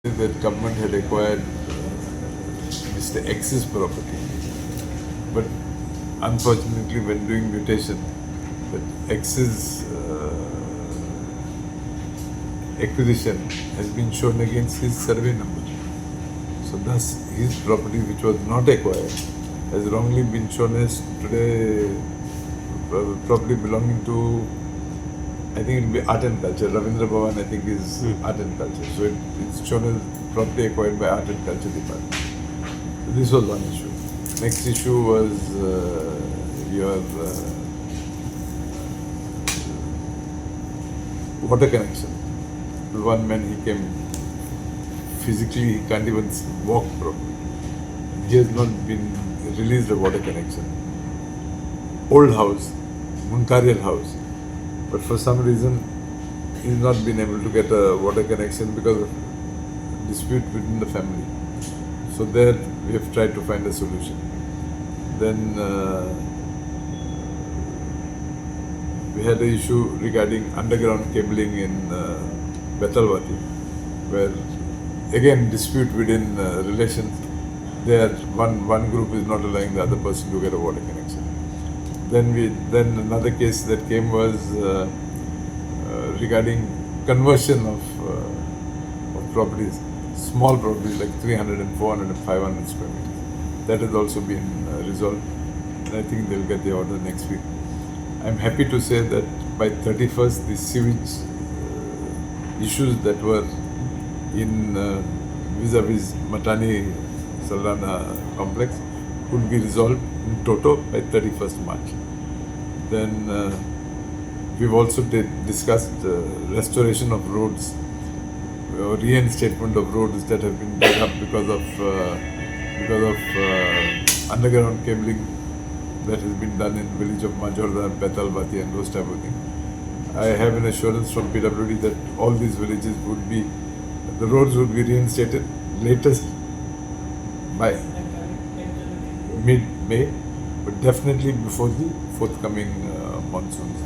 that government had acquired Mr. X's property. But unfortunately, when doing mutation, that X's acquisition has been shown against his survey number. So thus, his property, which was not acquired, has wrongly been shown as today property belonging to, I think it will be art and culture. Ravindra Bhavan, I think, is art and culture. So it's shown as property acquired by art and culture department. So this was one issue. Next issue was your water connection. One man, he came physically, he can't even walk properly. He has not been released a water connection. Old house, Munkariyal house. But for some reason, he's not been able to get a water connection because of dispute within the family. So there we have tried to find a solution. Then we had an issue regarding underground cabling in Betalwati, where again dispute within relations. There one group is not allowing the other person to get a water connection. Then another case that came was regarding conversion of properties, small properties like 300 and 400 and 500 square meters. That has also been resolved, and I think they'll get the order next week. I'm happy to say that by 31st, the sewage issues that were in vis-a-vis Matani Salrana complex could be resolved in toto by 31st March. Then we've also discussed restoration of roads, reinstatement of roads that have been dug up because of underground cabling that has been done in village of Majorda, Betalwati and those type of things. I have an assurance from PWD that all these villages would be, the roads would be reinstated latest by mid-May, but definitely before the forthcoming monsoons.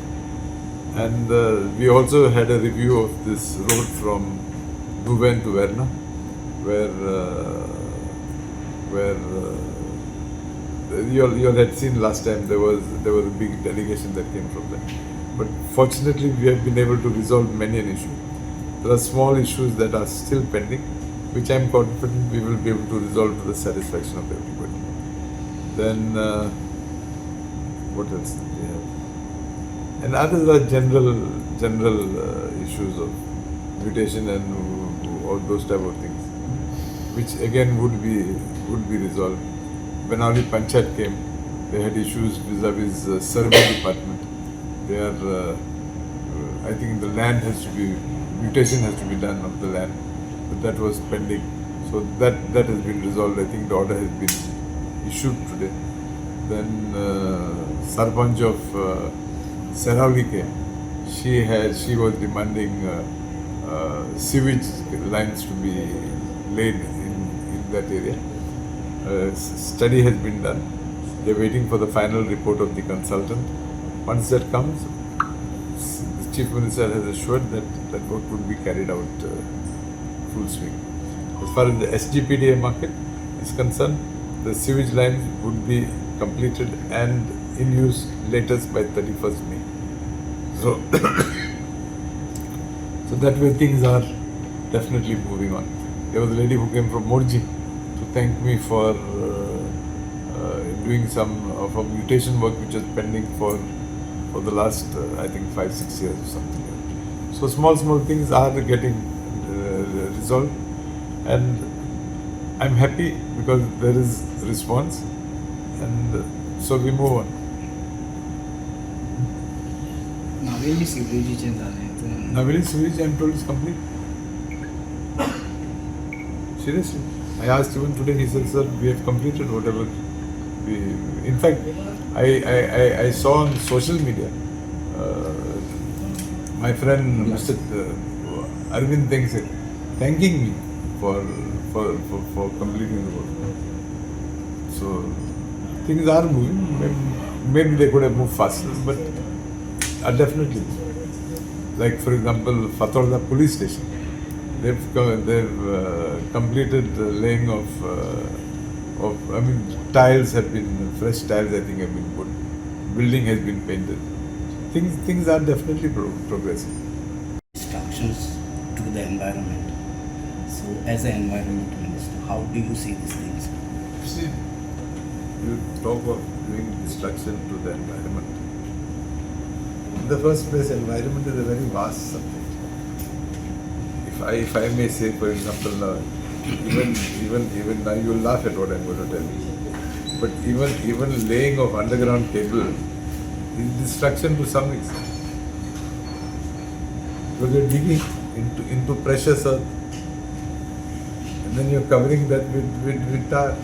And we also had a review of this road from Duven to Verna, where you all had seen last time there was a big delegation that came from there. But fortunately, we have been able to resolve many an issue. There are small issues that are still pending, which I am confident we will be able to resolve to the satisfaction of everybody. Then, what else do we have? And others are general issues of mutation and all those type of things, which again would be resolved. When Auli Panchayat came, they had issues vis-a-vis survey department. They are, I think the land has to be, mutation has to be done of the land, but that was pending. So that has been resolved. I think the order has been issued today. Then Sarpanch of Sarauli came. She was demanding sewage lines to be laid in that area. Study has been done. They are waiting for the final report of the consultant. Once that comes, the Chief Minister has assured that work would be carried out full swing. As far as the SGPDA market is concerned, the sewage lines would be completed and in use latest by 31st May. So, so that way things are definitely moving on. There was a lady who came from Morji to thank me for doing some of a mutation work which was pending for the last, I think, 5-6 years or something. So small things are getting resolved, and I'm happy because there is response, and so we move on. Naveli sewage Naveli sewage, I'm told, is complete. Seriously. I asked even today, he said, sir, we have completed whatever we... In fact, I saw on social media, my friend Mr. Arvind thanking me for completing the work. So things are moving. Maybe they could have moved faster, but definitely. Like for example, Fatorda police station. They've completed the laying of tiles have been fresh tiles. I think have been put. Building has been painted. Things are definitely progressing. Instructions to the environment. So, as an environment minister, how do you see these things? See, you talk of doing destruction to the environment. In the first place, environment is a very vast subject. If I may say, for example, now, even now you'll laugh at what I'm going to tell you. But even laying of underground cable is destruction to some extent. Because you're digging into precious earth, and then you're covering that with tar.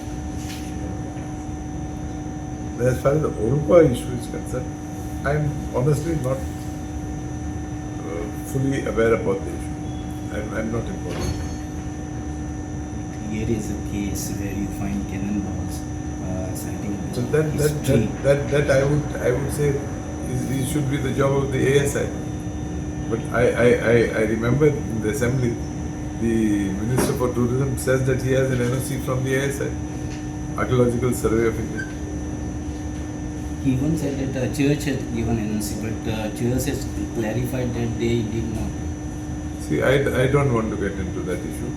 As far as the Orumpa issue is concerned, I'm honestly not fully aware about the issue. I'm not involved. Here is a case where you find cannonballs sighting. So that I would say is should be the job of the ASI. But I remember in the assembly, the Minister for Tourism says that he has an NOC from the ASI, Archaeological Survey of India. He even said that the church has given NOC, but church has clarified that they did not. See, I don't want to get into that issue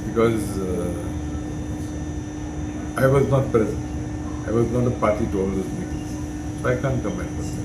because I was not present. I was not a party to all those meetings. So I can't comment on that.